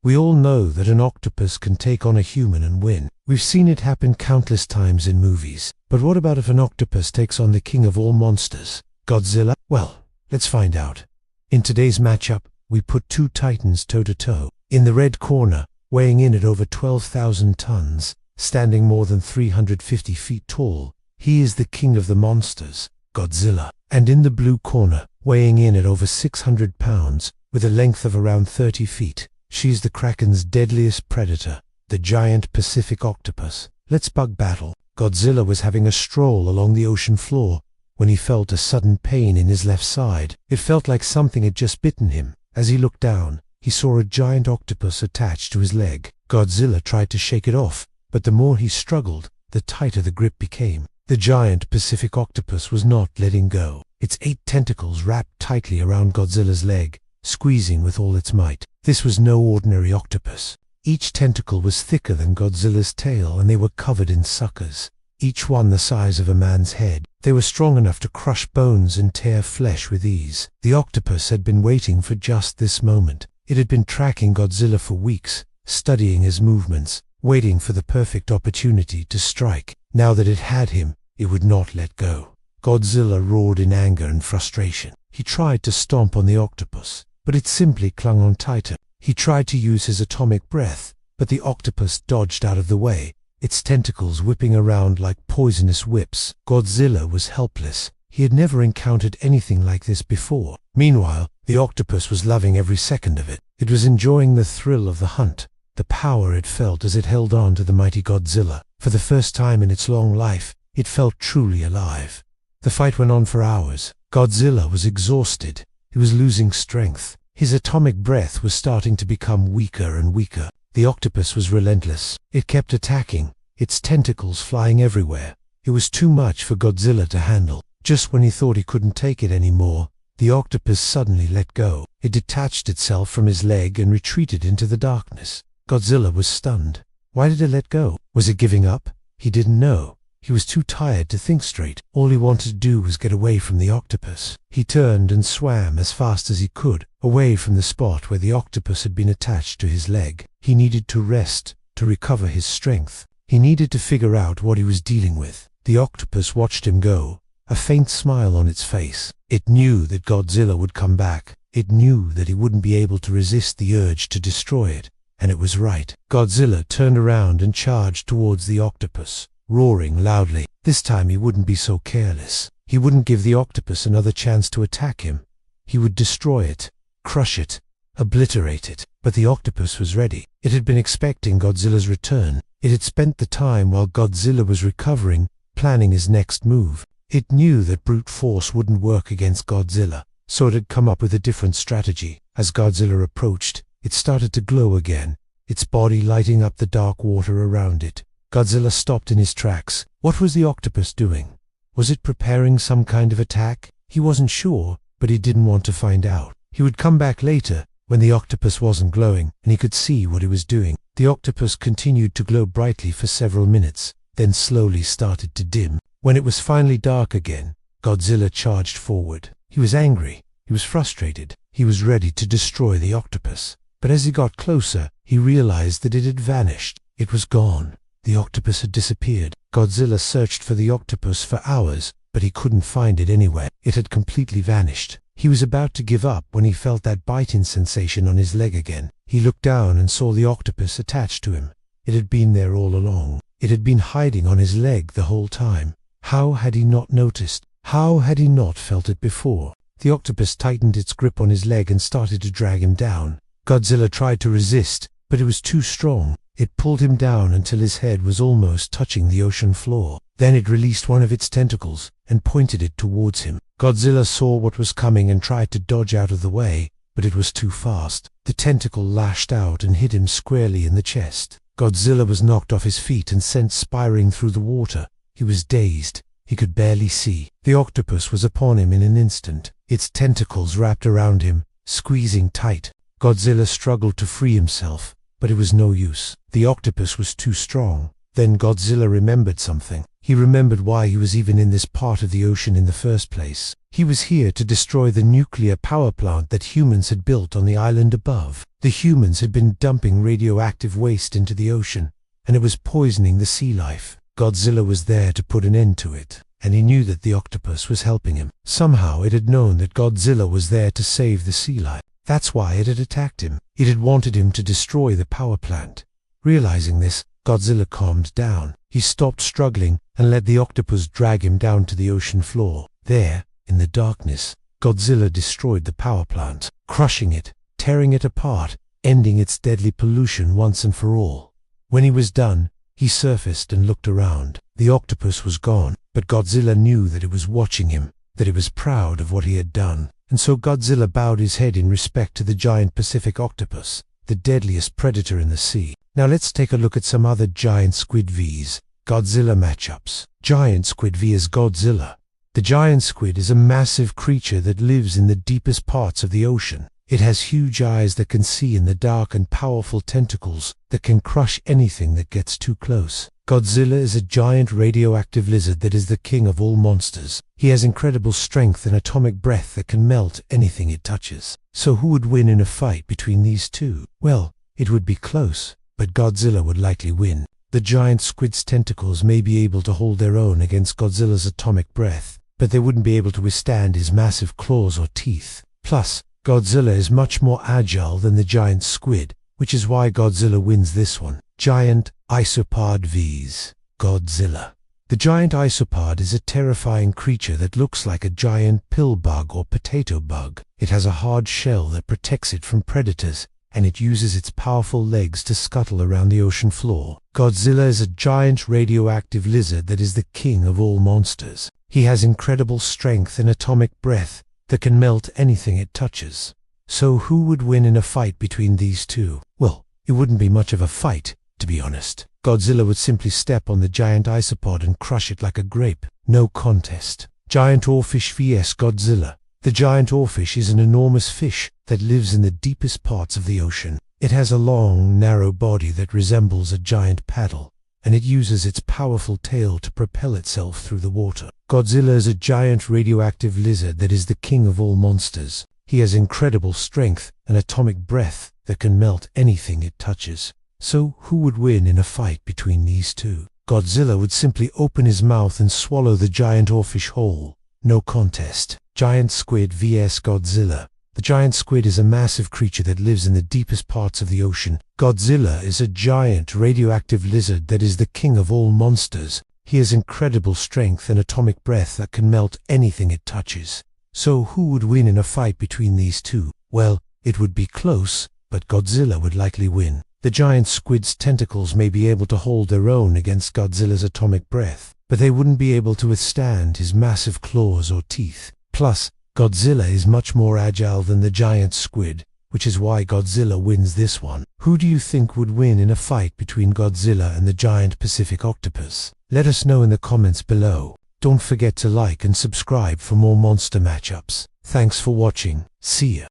We all know that an octopus can take on a human and win. We've seen it happen countless times in movies. But what about if an octopus takes on the king of all monsters, Godzilla? Well, let's find out. In today's matchup, we put two titans toe-to-toe. In the red corner, weighing in at over 12,000 tons, standing more than 350 feet tall, he is the king of the monsters, Godzilla. And in the blue corner, weighing in at over 600 pounds, with a length of around 30 feet, she's the Kraken's deadliest predator, the giant Pacific octopus. Let's bug battle. Godzilla was having a stroll along the ocean floor when he felt a sudden pain in his left side. It felt like something had just bitten him. As he looked down, he saw a giant octopus attached to his leg. Godzilla tried to shake it off, but the more he struggled, the tighter the grip became. The giant Pacific octopus was not letting go. Its 8 tentacles wrapped tightly around Godzilla's leg, squeezing with all its might. This was no ordinary octopus. Each tentacle was thicker than Godzilla's tail, and they were covered in suckers, each one the size of a man's head. They were strong enough to crush bones and tear flesh with ease. The octopus had been waiting for just this moment. It had been tracking Godzilla for weeks, studying his movements, waiting for the perfect opportunity to strike. Now that it had him, it would not let go. Godzilla roared in anger and frustration. He tried to stomp on the octopus, but it simply clung on tighter. He tried to use his atomic breath, but the octopus dodged out of the way, its tentacles whipping around like poisonous whips. Godzilla was helpless. He had never encountered anything like this before. Meanwhile, the octopus was loving every second of it. It was enjoying the thrill of the hunt, the power it felt as it held on to the mighty Godzilla. For the first time in its long life, it felt truly alive. The fight went on for hours. Godzilla was exhausted. He was losing strength. His atomic breath was starting to become weaker and weaker. The octopus was relentless. It kept attacking, its tentacles flying everywhere. It was too much for Godzilla to handle. Just when he thought he couldn't take it anymore, the octopus suddenly let go. It detached itself from his leg and retreated into the darkness. Godzilla was stunned. Why did it let go? Was it giving up? He didn't know. He was too tired to think straight. All he wanted to do was get away from the octopus. He turned and swam as fast as he could, away from the spot where the octopus had been attached to his leg. He needed to rest, to recover his strength. He needed to figure out what he was dealing with. The octopus watched him go, a faint smile on its face. It knew that Godzilla would come back. It knew that he wouldn't be able to resist the urge to destroy it. And it was right. Godzilla turned around and charged towards the octopus, roaring loudly. This time he wouldn't be so careless. He wouldn't give the octopus another chance to attack him. He would destroy it, crush it, obliterate it. But the octopus was ready. It had been expecting Godzilla's return. It had spent the time while Godzilla was recovering, planning his next move. It knew that brute force wouldn't work against Godzilla, so it had come up with a different strategy. As Godzilla approached, it started to glow again, its body lighting up the dark water around it. Godzilla stopped in his tracks. What was the octopus doing? Was it preparing some kind of attack? He wasn't sure, but he didn't want to find out. He would come back later, when the octopus wasn't glowing, and he could see what he was doing. The octopus continued to glow brightly for several minutes, then slowly started to dim. When it was finally dark again, Godzilla charged forward. He was angry. He was frustrated. He was ready to destroy the octopus. But as he got closer, he realized that it had vanished. It was gone. The octopus had disappeared. Godzilla searched for the octopus for hours, but he couldn't find it anywhere. It had completely vanished. He was about to give up when he felt that biting sensation on his leg again. He looked down and saw the octopus attached to him. It had been there all along. It had been hiding on his leg the whole time. How had he not noticed? How had he not felt it before? The octopus tightened its grip on his leg and started to drag him down. Godzilla tried to resist, but it was too strong. It pulled him down until his head was almost touching the ocean floor. Then it released one of its tentacles and pointed it towards him. Godzilla saw what was coming and tried to dodge out of the way, but it was too fast. The tentacle lashed out and hit him squarely in the chest. Godzilla was knocked off his feet and sent spiraling through the water. He was dazed. He could barely see. The octopus was upon him in an instant. Its tentacles wrapped around him, squeezing tight. Godzilla struggled to free himself, but it was no use. The octopus was too strong. Then Godzilla remembered something. He remembered why he was even in this part of the ocean in the first place. He was here to destroy the nuclear power plant that humans had built on the island above. The humans had been dumping radioactive waste into the ocean, and it was poisoning the sea life. Godzilla was there to put an end to it, and he knew that the octopus was helping him. Somehow it had known that Godzilla was there to save the sea life. That's why it had attacked him. It had wanted him to destroy the power plant. Realizing this, Godzilla calmed down. He stopped struggling and let the octopus drag him down to the ocean floor. There, in the darkness, Godzilla destroyed the power plant, crushing it, tearing it apart, ending its deadly pollution once and for all. When he was done, he surfaced and looked around. The octopus was gone, but Godzilla knew that it was watching him, that it was proud of what he had done. And so Godzilla bowed his head in respect to the giant Pacific octopus, the deadliest predator in the sea. Now let's take a look at some other giant squid vs. Godzilla matchups. Giant squid vs. Godzilla. The giant squid is a massive creature that lives in the deepest parts of the ocean. It has huge eyes that can see in the dark and powerful tentacles that can crush anything that gets too close. Godzilla is a giant radioactive lizard that is the king of all monsters. He has incredible strength and atomic breath that can melt anything it touches. So who would win in a fight between these two? Well, it would be close, but Godzilla would likely win. The giant squid's tentacles may be able to hold their own against Godzilla's atomic breath, but they wouldn't be able to withstand his massive claws or teeth. Plus, Godzilla is much more agile than the giant squid, which is why Godzilla wins this one. Giant isopod vs. Godzilla. The giant isopod is a terrifying creature that looks like a giant pill bug or potato bug. It has a hard shell that protects it from predators, and it uses its powerful legs to scuttle around the ocean floor. Godzilla is a giant radioactive lizard that is the king of all monsters. He has incredible strength and atomic breath that can melt anything it touches. So who would win in a fight between these two? Well, it wouldn't be much of a fight, to be honest. Godzilla would simply step on the giant isopod and crush it like a grape. No contest. Giant oarfish vs. Godzilla. The giant oarfish is an enormous fish that lives in the deepest parts of the ocean. It has a long, narrow body that resembles a giant paddle, and it uses its powerful tail to propel itself through the water. Godzilla is a giant radioactive lizard that is the king of all monsters. He has incredible strength and atomic breath that can melt anything it touches. So who would win in a fight between these two? Godzilla would simply open his mouth and swallow the giant oarfish whole. No contest. Giant squid vs. Godzilla. The giant squid is a massive creature that lives in the deepest parts of the ocean. Godzilla is a giant radioactive lizard that is the king of all monsters. He has incredible strength and atomic breath that can melt anything it touches. So who would win in a fight between these two? Well, it would be close, but Godzilla would likely win. The giant squid's tentacles may be able to hold their own against Godzilla's atomic breath, but they wouldn't be able to withstand his massive claws or teeth. Plus, Godzilla is much more agile than the giant squid, which is why Godzilla wins this one. Who do you think would win in a fight between Godzilla and the giant Pacific octopus? Let us know in the comments below. Don't forget to like and subscribe for more monster matchups. Thanks for watching. See ya.